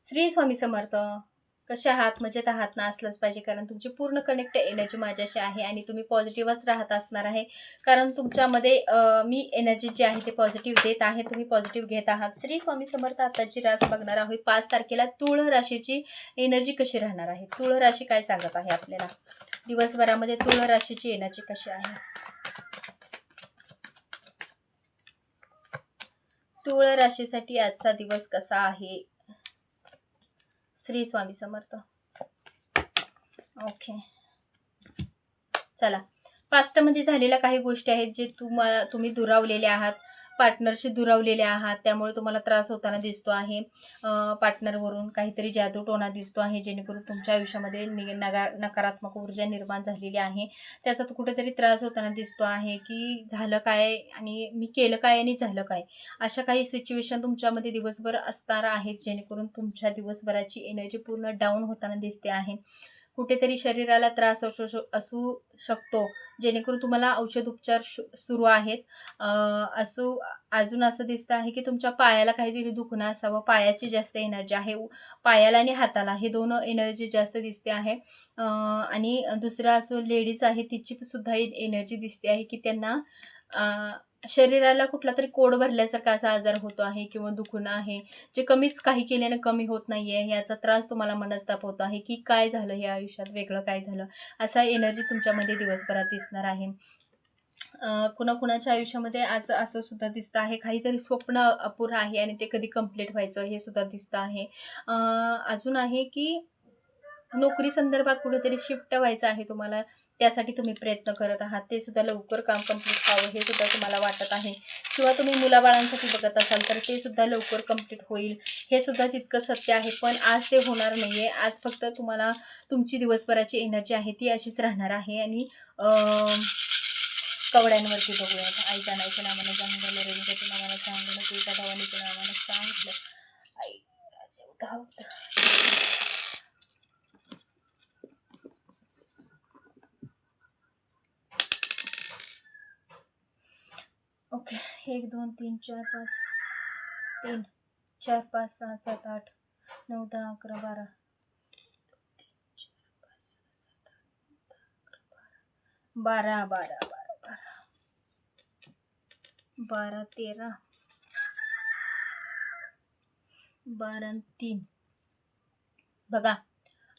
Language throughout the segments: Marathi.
श्री स्वामी समर्थ. कसे आहात? मजेत आहात ना? असलंच पाहिजे, कारण तुमची पूर्ण कनेक्ट एनर्जी माझ्याशी आहे आणि तुम्ही पॉझिटिव्हच राहत असणार आहे. कारण तुमच्यामध्ये मी एनर्जी जी आहे ते पॉझिटिव्ह देत आहे, तुम्ही पॉझिटिव्ह घेत आहात. श्री स्वामी समर्थ. आताची रास बघणार आहोत 5 तारखेला तुळ राशीची एनर्जी कशी राहणार आहे. तुळ राशी काय सांगत आहे आपल्याला दिवसभरामध्ये, तुळ राशीची एनर्जी कशी आहे. तुळ राशीसाठी आजचा दिवस कसा आहे. श्री स्वामी समर्थ. ओके, चला. पास्टमध्ये झालेल्या काही गोष्टी आहेत जे तुम्ही दुरावलेले आहात, पार्टनरशी दुरावलेले आहात, त्यामुळे तुम्हाला त्रास होताना दिसतो आहे. पार्टनरवरून काहीतरी जादूटोणा दिसतो आहे, जेणेकरून तुमच्या आयुष्यामध्ये नकारात्मक ऊर्जा निर्माण झालेली आहे. त्याचा तो कुठेतरी त्रास होताना दिसतो आहे की झालं काय आणि मी केलं काय आणि झालं काय. अशा काही सिच्युएशन तुमच्यामध्ये दिवसभर असणार आहेत, जेणेकरून तुमच्या दिवसभराची एनर्जी पूर्ण डाऊन होताना दिसते आहे. कुठेतरी शरीराला त्रास असू शकतो, जेणेकरून तुम्हाला औषध उपचार सुरू आहेत. अजून असं दिसतं आहे की तुमच्या पायाला काहीतरी दुखणं असावं. पायाची जास्त एनर्जी आहे, पायाला आणि हाताला हे दोन एनर्जी जास्त दिसते आहे. आणि दुसरं असं लेडीज आहे, तिची सुद्धा एनर्जी दिसते आहे की त्यांना शरीराला कुठला तरी कोड भरल्यासारखा असा आजार होतो आहे किंवा दुखणं आहे, जे कमीच काही केल्याने कमी होत नाहीये. याचा त्रास तुम्हाला मनस्ताप होत आहे की काय झालं हे आयुष्यात, वेगळं काय झालं, असा एनर्जी तुमच्यामध्ये दिवसभरात दिसणार आहे. कुणाकुणाच्या आयुष्यामध्ये आज असं सुद्धा दिसतं आहे, काहीतरी स्वप्न अपुरं आहे आणि ते कधी कंप्लीट व्हायचं हे सुद्धा दिसतं आहे. अजून आहे की नोकरी संदर्भात कुठेतरी शिफ्ट व्हायचं आहे तुम्हाला, त्यासाठी तुम्ही प्रयत्न करत आहात, ते सुद्धा लवकर काम कंप्लीट व्हावं हे सुद्धा तुम्हाला वाटत आहे. किंवा तुम्ही मुलाबाळांसाठी बघत असाल तर ते सुद्धा लवकर कंप्लीट होईल, हे सुद्धा तितकं सत्य आहे. पण आज ते होणार नाही आहे. आज फक्त तुम्हाला तुमची दिवसभराची एनर्जी आहे ती अशीच राहणार आहे. आणि कवड्यांवरती बघूयात. आई जाणायच्या नावानं सांगलं, रेणुकाच्या नावानं सांगलं, तुझ्या भवानीच्या नावानं सांगलं, आई ओके. 1 2 3 4 5 3 4 5 6 7 8 9 10 11 12 12 12 12 13 12 3. बघा,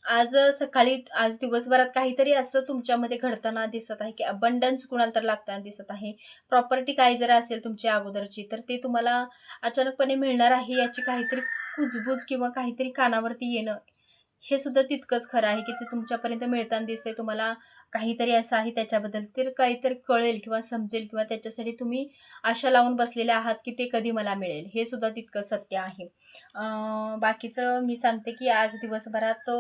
आज सकाळी, आज दिवसभरात काहीतरी असं तुमच्यामध्ये घडताना दिसत आहे की अबंडन्स कुणाला तर लागताना दिसत आहे. प्रॉपर्टी काही जर असेल तुमची अगोदरची, तर ते तुम्हाला अचानकपणे मिळणार आहे. याची काहीतरी कुजबूज किंवा काहीतरी कानावरती येणं, हे सुद्धा तितकंच खरं आहे की ते तुमच्यापर्यंत मिळताना दिसते. तुम्हाला काहीतरी असं आहे त्याच्याबद्दल तर काहीतरी कळेल किंवा समजेल, किंवा त्याच्यासाठी तुम्ही आशा लावून बसलेले आहात की ते कधी मला मिळेल, हे सुद्धा तितकं सत्य आहे. बाकीचं मी सांगते की आज दिवसभरात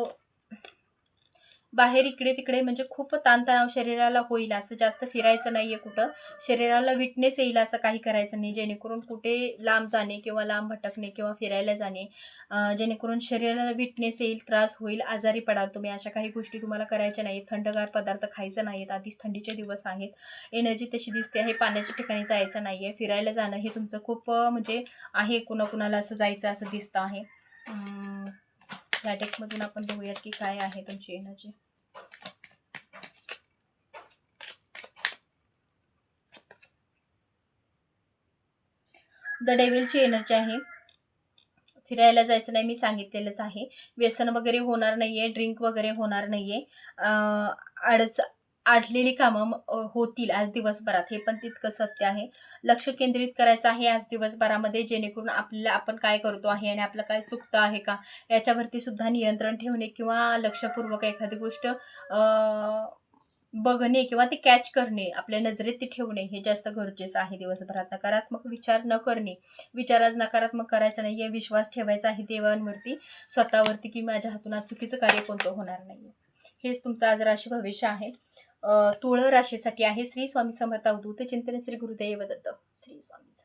बाहेर इकडे तिकडे म्हणजे खूप ताणतणाव शरीराला होईल, असं जास्त फिरायचं नाही आहे कुठं. शरीराला विटनेस येईल असं काही करायचं नाही, जेणेकरून कुठे लांब जाणे किंवा लांब भटकणे किंवा फिरायला जाणे, जेणेकरून शरीराला विटनेस येईल, त्रास होईल, आजारी पडाल तुम्ही. अशा काही गोष्टी तुम्हाला करायच्या नाही. थंडगार पदार्थ खायचं नाहीत, आधीच थंडीचे दिवस आहेत, एनर्जी तशी दिसते आहे. पाण्याच्या ठिकाणी जायचं नाही आहे. फिरायला जाणं हे तुमचं खूप म्हणजे आहे, कुणाकुणाला असं जायचं असं दिसतं आहे. या डेकमधून आपण बघूयात की काय आहे तुमची एनर्जी. द डेव्हिलची एनर्जी आहे. फिरायला जायचं नाही, मी सांगितलेलंच आहे. व्यसन वगैरे होणार नाहीये, ड्रिंक वगैरे होणार नाहीये. अडलेली कामं होतील आज दिवसभरात, हे पण तितकं सत्य आहे. लक्ष केंद्रित करायचं आहे आज दिवसभरामध्ये, जेणेकरून आपल्याला आपण काय करतो आहे आणि आपलं काय चुकतं आहे का याच्यावरती सुद्धा नियंत्रण ठेवणे, किंवा लक्षपूर्वक एखादी गोष्ट बघणे किंवा ते कॅच करणे, आपल्या नजरेत ते ठेवणे, हे जास्त गरजेचं आहे दिवसभरात. नकारात्मक विचार न करणे, विचार आज नकारात्मक करायचा नाही आहे. विश्वास ठेवायचा आहे देवांवरती, स्वतःवरती, की माझ्या हातून आज चुकीचं कार्य कोणतं होणार नाही. हेच तुमचं आज राशी भविष्य आहे. तुळ राशीसाठी आहे. श्री स्वामी समर्थ. अवधूत चिंतन. श्री गुरुदेव दत्त. श्री स्वामी.